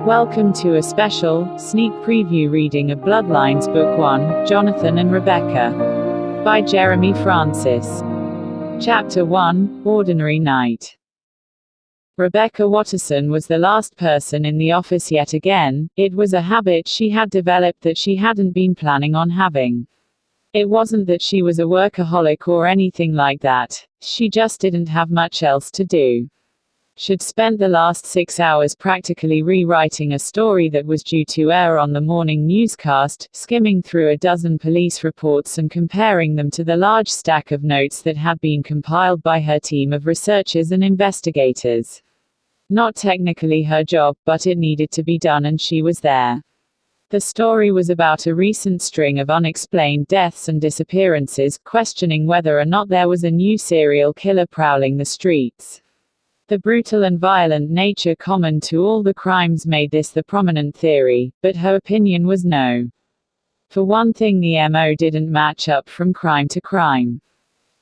Welcome to a special, sneak preview reading of BloodLines Book 1, Johnathan and Rebecca, by Jeremy Francis. Chapter 1, Ordinary Night. Rebecca Watterson was the last person in the office yet again. It was a habit she had developed that she hadn't been planning on having. It wasn't that she was a workaholic or anything like that, she just didn't have much else to do. She'd spent the last 6 hours practically rewriting a story that was due to air on the morning newscast, skimming through a dozen police reports and comparing them to the large stack of notes that had been compiled by her team of researchers and investigators. Not technically her job, but it needed to be done and she was there. The story was about a recent string of unexplained deaths and disappearances, questioning whether or not there was a new serial killer prowling the streets. The brutal and violent nature common to all the crimes made this the prominent theory, but her opinion was no. For one thing, the MO didn't match up from crime to crime.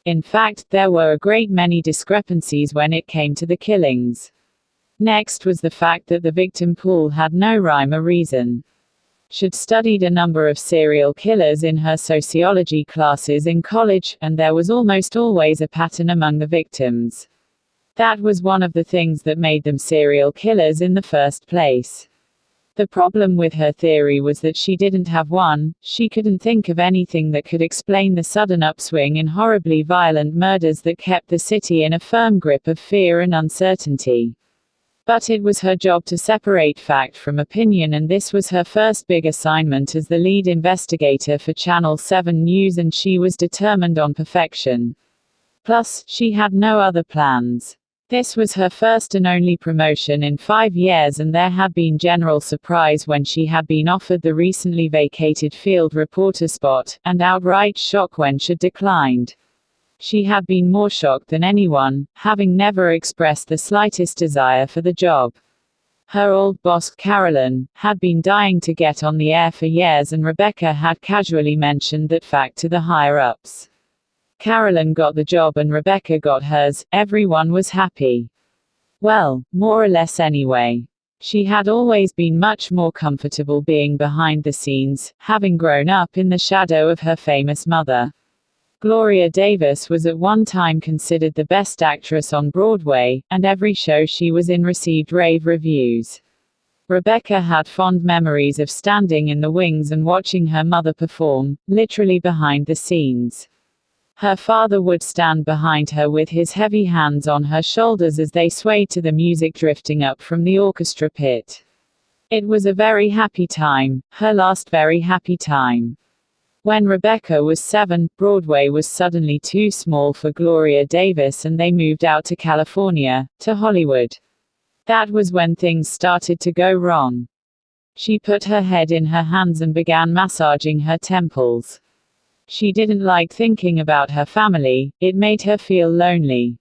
In fact, there were a great many discrepancies when it came to the killings. Next was the fact that the victim pool had no rhyme or reason. She'd studied a number of serial killers in her sociology classes in college, and there was almost always a pattern among the victims. That was one of the things that made them serial killers in the first place. The problem with her theory was that she didn't have one. She couldn't think of anything that could explain the sudden upswing in horribly violent murders that kept the city in a firm grip of fear and uncertainty. But it was her job to separate fact from opinion, and this was her first big assignment as the lead investigator for Channel 7 News, and she was determined on perfection. Plus, she had no other plans. This was her first and only promotion in 5 years, and there had been general surprise when she had been offered the recently vacated field reporter spot, and outright shock when she'd declined. She had been more shocked than anyone, having never expressed the slightest desire for the job. Her old boss, Carolyn, had been dying to get on the air for years, and Rebecca had casually mentioned that fact to the higher-ups. Carolyn got the job and Rebecca got hers. Everyone was happy. Well, more or less anyway. She had always been much more comfortable being behind the scenes, having grown up in the shadow of her famous mother. Gloria Davis was at one time considered the best actress on Broadway, and every show she was in received rave reviews. Rebecca had fond memories of standing in the wings and watching her mother perform, literally behind the scenes. Her father would stand behind her with his heavy hands on her shoulders as they swayed to the music drifting up from the orchestra pit. It was a very happy time, her last very happy time. When Rebecca was 7, Broadway was suddenly too small for Gloria Davis and they moved out to California, to Hollywood. That was when things started to go wrong. She put her head in her hands and began massaging her temples. She didn't like thinking about her family, it made her feel lonely.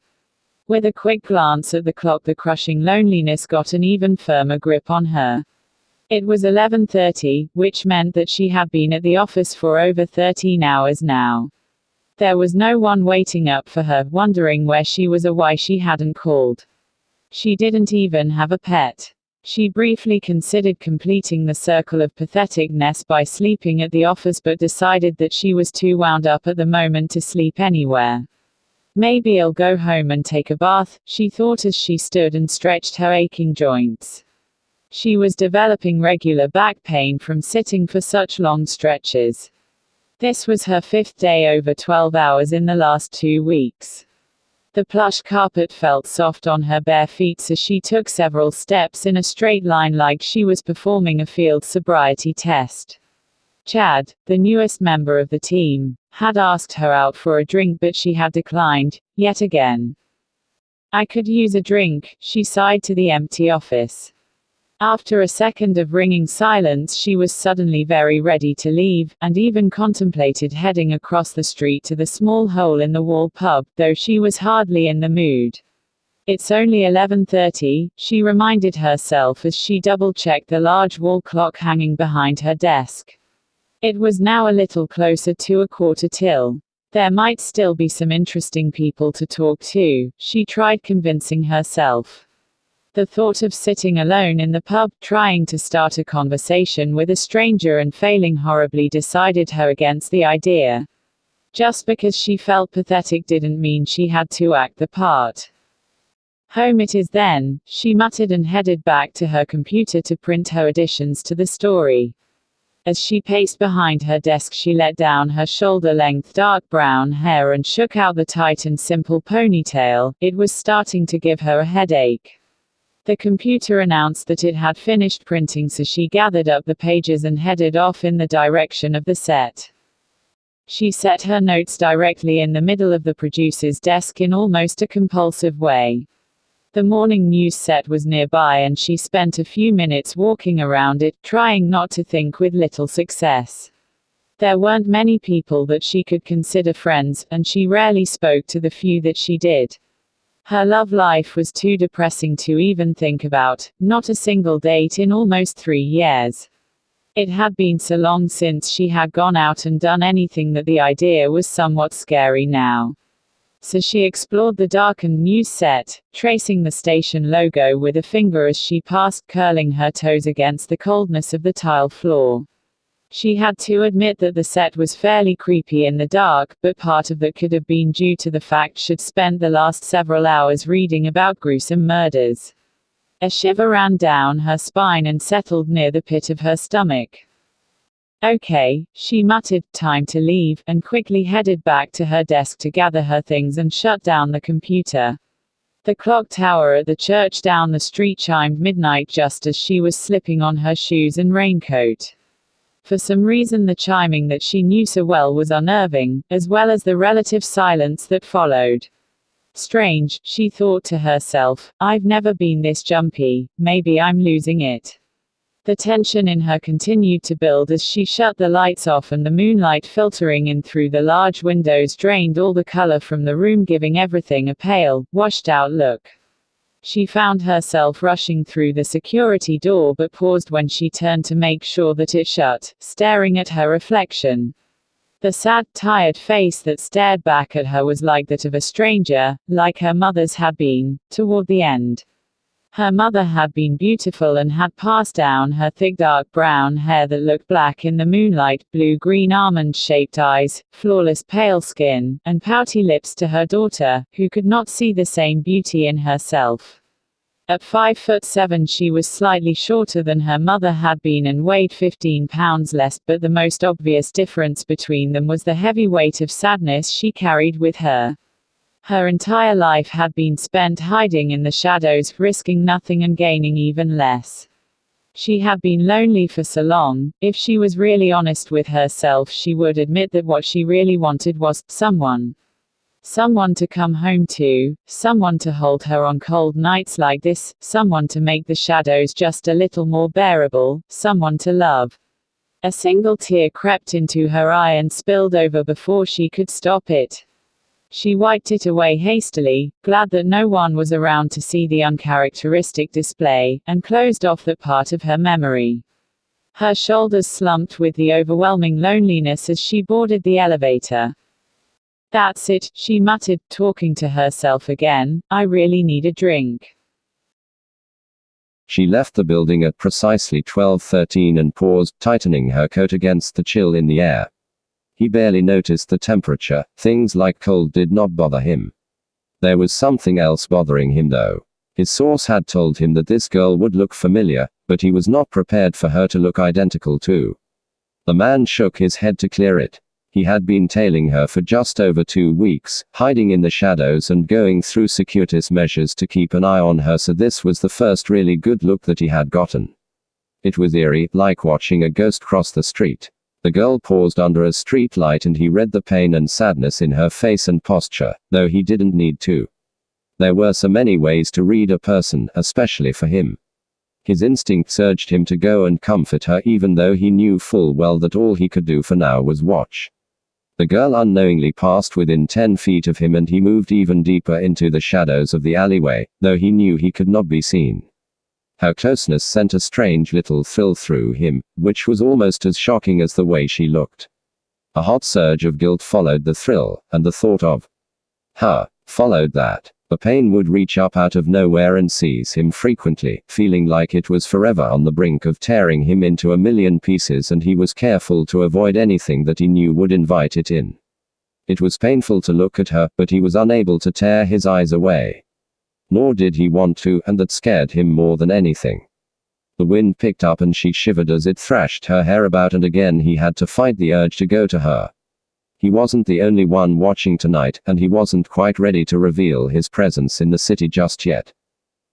With a quick glance at the clock, the crushing loneliness got an even firmer grip on her. It was 11:30, which meant that she had been at the office for over 13 hours now. There was no one waiting up for her, wondering where she was or why she hadn't called. She didn't even have a pet. She briefly considered completing the circle of patheticness by sleeping at the office, but decided that she was too wound up at the moment to sleep anywhere. Maybe I'll go home and take a bath, she thought as she stood and stretched her aching joints. She was developing regular back pain from sitting for such long stretches. This was her 5th day over 12 hours in the last 2 weeks. The plush carpet felt soft on her bare feet as she took several steps in a straight line like she was performing a field sobriety test. Chad, the newest member of the team, had asked her out for a drink, but she had declined, yet again. "I could use a drink," she sighed to the empty office. After a second of ringing silence, she was suddenly very ready to leave, and even contemplated heading across the street to the small hole-in-the-wall pub, though she was hardly in the mood. "It's only 11:30, she reminded herself as she double-checked the large wall clock hanging behind her desk. It was now a little closer to 1/4 till. There might still be some interesting people to talk to, she tried convincing herself. The thought of sitting alone in the pub, trying to start a conversation with a stranger and failing horribly decided her against the idea. Just because she felt pathetic didn't mean she had to act the part. Home it is then, she muttered and headed back to her computer to print her additions to the story. As she paced behind her desk, she let down her shoulder-length dark brown hair and shook out the tight and simple ponytail. It was starting to give her a headache. The computer announced that it had finished printing, so she gathered up the pages and headed off in the direction of the set. She set her notes directly in the middle of the producer's desk in almost a compulsive way. The morning news set was nearby and she spent a few minutes walking around it, trying not to think, with little success. There weren't many people that she could consider friends, and she rarely spoke to the few that she did. Her love life was too depressing to even think about, not a single date in almost 3 years. It had been so long since she had gone out and done anything that the idea was somewhat scary now. So she explored the darkened news set, tracing the station logo with a finger as she passed, curling her toes against the coldness of the tile floor. She had to admit that the set was fairly creepy in the dark, but part of that could have been due to the fact she'd spent the last several hours reading about gruesome murders. A shiver ran down her spine and settled near the pit of her stomach. Okay, she muttered, time to leave, and quickly headed back to her desk to gather her things and shut down the computer. The clock tower at the church down the street chimed midnight just as she was slipping on her shoes and raincoat. For some reason the chiming that she knew so well was unnerving, as well as the relative silence that followed. Strange, she thought to herself, I've never been this jumpy, maybe I'm losing it. The tension in her continued to build as she shut the lights off, and the moonlight filtering in through the large windows drained all the color from the room, giving everything a pale, washed-out look. She found herself rushing through the security door but paused when she turned to make sure that it shut, staring at her reflection. The sad, tired face that stared back at her was like that of a stranger, like her mother's had been, toward the end. Her mother had been beautiful and had passed down her thick dark brown hair that looked black in the moonlight, blue-green almond-shaped eyes, flawless pale skin, and pouty lips to her daughter, who could not see the same beauty in herself. At 5'7" she was slightly shorter than her mother had been and weighed 15 pounds less, but the most obvious difference between them was the heavy weight of sadness she carried with her. Her entire life had been spent hiding in the shadows, risking nothing and gaining even less. She had been lonely for so long. If she was really honest with herself, she would admit that what she really wanted was someone. Someone to come home to, someone to hold her on cold nights like this, someone to make the shadows just a little more bearable, someone to love. A single tear crept into her eye and spilled over before she could stop it. She wiped it away hastily, glad that no one was around to see the uncharacteristic display, and closed off that part of her memory. Her shoulders slumped with the overwhelming loneliness as she boarded the elevator. That's it, she muttered, talking to herself again, I really need a drink. She left the building at precisely 12:13 and paused, tightening her coat against the chill in the air. He barely noticed the temperature. Things like cold did not bother him. There was something else bothering him though. His source had told him that this girl would look familiar, but he was not prepared for her to look identical too. The man shook his head to clear it. He had been tailing her for just over 2 weeks, hiding in the shadows and going through circuitous measures to keep an eye on her, so this was the first really good look that he had gotten. It was eerie, like watching a ghost cross the street. The girl paused under a street light and he read the pain and sadness in her face and posture, though he didn't need to. There were so many ways to read a person, especially for him. His instincts urged him to go and comfort her, even though he knew full well that all he could do for now was watch. The girl unknowingly passed within 10 feet of him and he moved even deeper into the shadows of the alleyway, though he knew he could not be seen. Her closeness sent a strange little thrill through him, which was almost as shocking as the way she looked. A hot surge of guilt followed the thrill, and the thought of her followed that. The pain would reach up out of nowhere and seize him frequently, feeling like it was forever on the brink of tearing him into a million pieces, and he was careful to avoid anything that he knew would invite it in. It was painful to look at her, but he was unable to tear his eyes away. Nor did he want to, and that scared him more than anything. The wind picked up and she shivered as it thrashed her hair about, and again he had to fight the urge to go to her. He wasn't the only one watching tonight, and he wasn't quite ready to reveal his presence in the city just yet.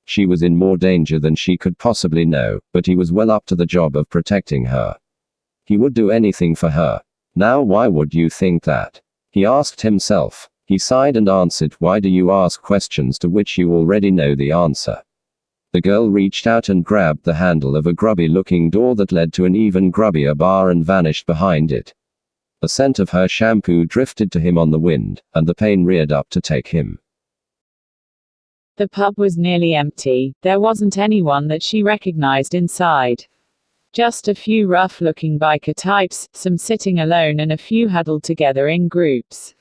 She was in more danger than she could possibly know, but he was well up to the job of protecting her. He would do anything for her. Now why would you think that? He asked himself. He sighed and answered, "Why do you ask questions to which you already know the answer?" The girl reached out and grabbed the handle of a grubby-looking door that led to an even grubbier bar and vanished behind it. The scent of her shampoo drifted to him on the wind, and the pain reared up to take him. The pub was nearly empty. There wasn't anyone that she recognized inside. Just a few rough-looking biker types, some sitting alone and a few huddled together in groups.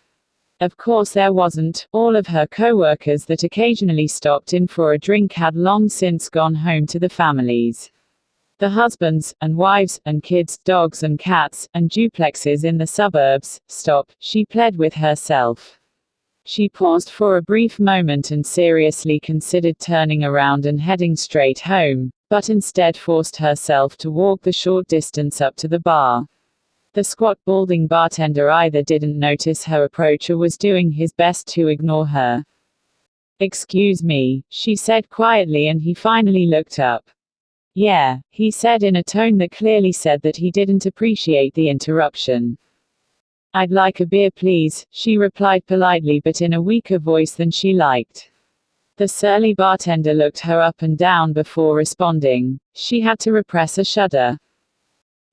Of course there wasn't. All of her co-workers that occasionally stopped in for a drink had long since gone home to the families. The husbands, and wives, and kids, dogs and cats, and duplexes in the suburbs. Stop, she pled with herself. She paused for a brief moment and seriously considered turning around and heading straight home, but instead forced herself to walk the short distance up to the bar. The squat, balding bartender either didn't notice her approach or was doing his best to ignore her. "Excuse me," she said quietly, and he finally looked up. "Yeah," he said in a tone that clearly said that he didn't appreciate the interruption. "I'd like a beer please," she replied politely but in a weaker voice than she liked. The surly bartender looked her up and down before responding. She had to repress a shudder.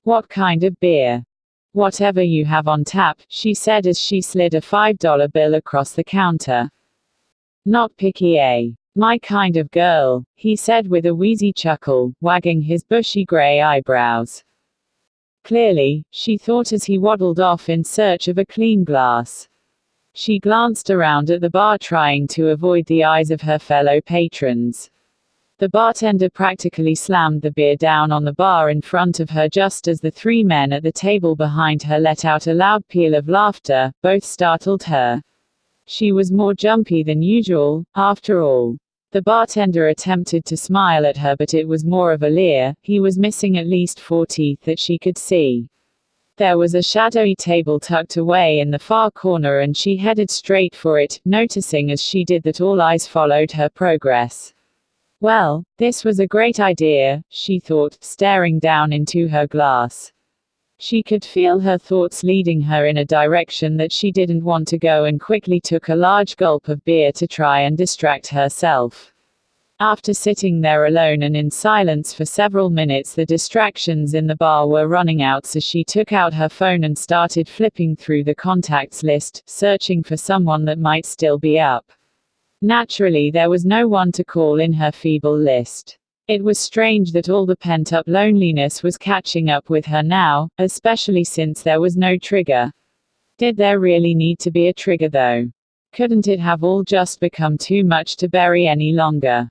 "What kind of beer?" "Whatever you have on tap," she said as she slid a $5 bill across the counter. "Not picky, eh? My kind of girl," he said with a wheezy chuckle, wagging his bushy gray eyebrows. Clearly, she thought as he waddled off in search of a clean glass. She glanced around at the bar trying to avoid the eyes of her fellow patrons. The bartender practically slammed the beer down on the bar in front of her just as the three men at the table behind her let out a loud peal of laughter. Both startled her. She was more jumpy than usual, after all. The bartender attempted to smile at her, but it was more of a leer. He was missing at least 4 teeth that she could see. There was a shadowy table tucked away in the far corner and she headed straight for it, noticing as she did that all eyes followed her progress. Well, this was a great idea, she thought, staring down into her glass. She could feel her thoughts leading her in a direction that she didn't want to go and quickly took a large gulp of beer to try and distract herself. After sitting there alone and in silence for several minutes, the distractions in the bar were running out, so she took out her phone and started flipping through the contacts list, searching for someone that might still be up. Naturally, there was no one to call in her feeble list. It was strange that all the pent-up loneliness was catching up with her now, especially since there was no trigger. Did there really need to be a trigger though? Couldn't it have all just become too much to bury any longer?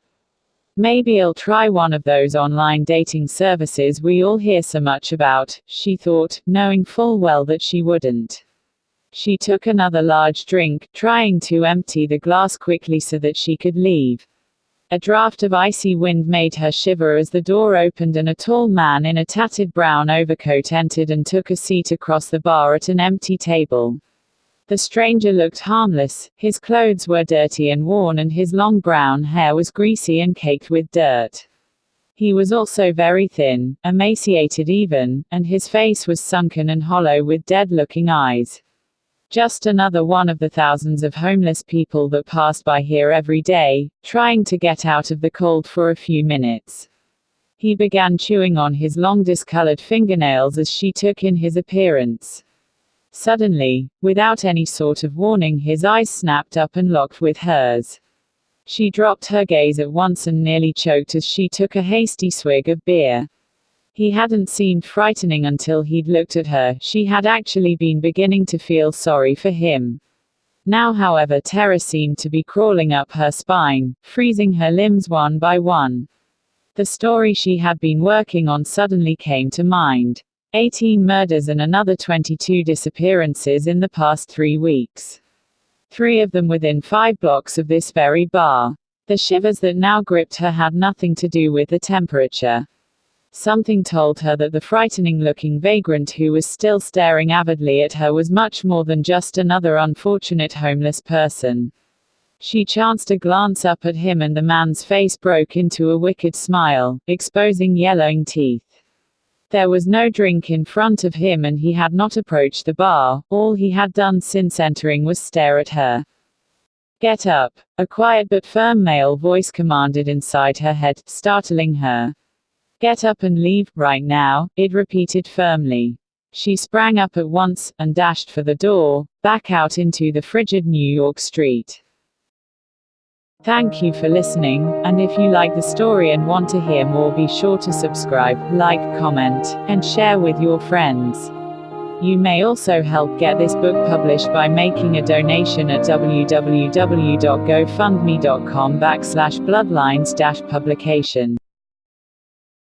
Maybe I'll try one of those online dating services we all hear so much about, she thought, knowing full well that she wouldn't. She took another large drink, trying to empty the glass quickly so that she could leave. A draft of icy wind made her shiver as the door opened and a tall man in a tattered brown overcoat entered and took a seat across the bar at an empty table. The stranger looked harmless. His clothes were dirty and worn and his long brown hair was greasy and caked with dirt. He was also very thin, emaciated even, and his face was sunken and hollow with dead-looking eyes. Just another one of the thousands of homeless people that passed by here every day, trying to get out of the cold for a few minutes. He began chewing on his long discolored fingernails as she took in his appearance. Suddenly, without any sort of warning, his eyes snapped up and locked with hers. She dropped her gaze at once and nearly choked as she took a hasty swig of beer. He hadn't seemed frightening until he'd looked at her. She had actually been beginning to feel sorry for him. Now, however, terror seemed to be crawling up her spine, freezing her limbs one by one. The story she had been working on suddenly came to mind. 18 murders and another 22 disappearances in the past 3 weeks. 3 of them within 5 blocks of this very bar. The shivers that now gripped her had nothing to do with the temperature. Something told her that the frightening-looking vagrant who was still staring avidly at her was much more than just another unfortunate homeless person. She chanced a glance up at him, and the man's face broke into a wicked smile, exposing yellowing teeth. There was no drink in front of him, and he had not approached the bar. All he had done since entering was stare at her. "Get up," a quiet but firm male voice commanded inside her head, startling her. "Get up and leave, right now," it repeated firmly. She sprang up at once, and dashed for the door, back out into the frigid New York street. Thank you for listening, and if you like the story and want to hear more, be sure to subscribe, like, comment, and share with your friends. You may also help get this book published by making a donation at www.gofundme.com/bloodlines-publication.